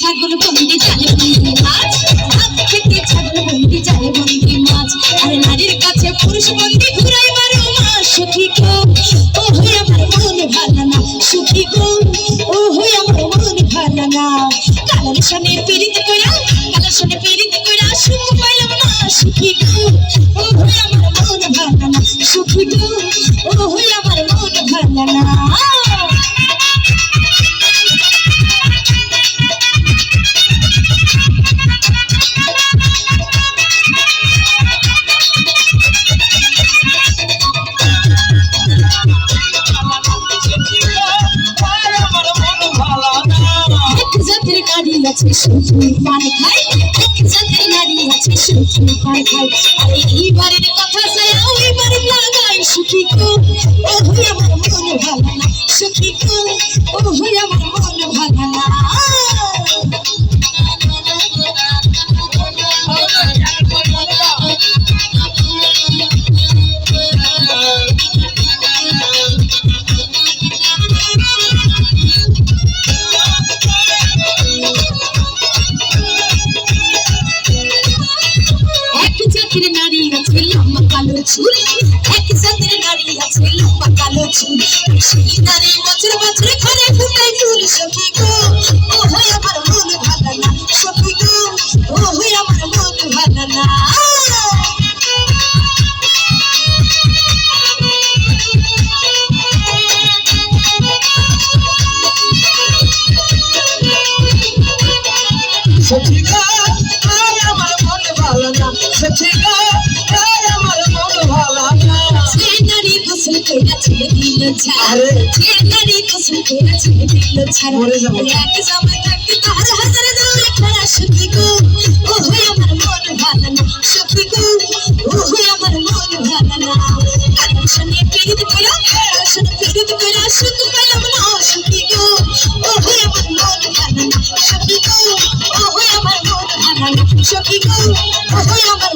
ছাগল বন্দি জালে বন্দি মাছ, হাত খেতে ছাগল বন্দি জালে বন্দি মাছ। আরে নারীর কাছে পুরুষ বন্দি ঘুরাই 12 মাস। সখী গো ও হয়ে আমার মন ভালো না, সখী গো ও হয়ে আমার মন ভালো না। কালার সনে পীড়িত কইরা, কালার সনে পীড়িত কইরা সুখ পাইলাম না। সখী গো ও হয়ে আমার মন ভালো না, সখী গো ও হয়ে আমার মন ভালো না। নারী আছে সখী পান খাই, এক জাতের নারী আছে সখী পান খাই। আরে এইবারের কথা ছায়া ওইবার লাগাই। সখী গো ও হয়ে আমার মন ভালো না, সখী গো ও হয়ে আমার মন ভালো না। নারী আছে লম্বা কালো চুল, এক জাতের নারী আছে লম্বা কালো চুল। সেই নারী বছর বছর ঘরে ফুটাই ফুল। সখী গো ও হয়ে আমার মন ভালো না, সখী গো ও হয়ে আমার মন ভালো না। সখী গো আর আমার মন ভালো না, সখী গো আর আমার মন ভালো না। যে নারী গোসল কইরা ছেড়ে দিল ছাড়, যে নারী গোসল কইরা ছেড়ে দিল ছাড়। এক জামাই থাকতে তার হাজার দৌড়ে খাড়া। সখী গো ও হয়ে আমার মন ভালো না, সখী গো ও হয়ে আমার মন ভালো না। কারণ শুনে পীড়িত কইরা, কারণ শুনে পীড়িত কইরা সুখ পেলাম না। সখী গো ও হয়ে আমার মন ভালো না, সখী গো ও হয়ে আমার মন ভালো না, সখী গো ও হয়ে আমার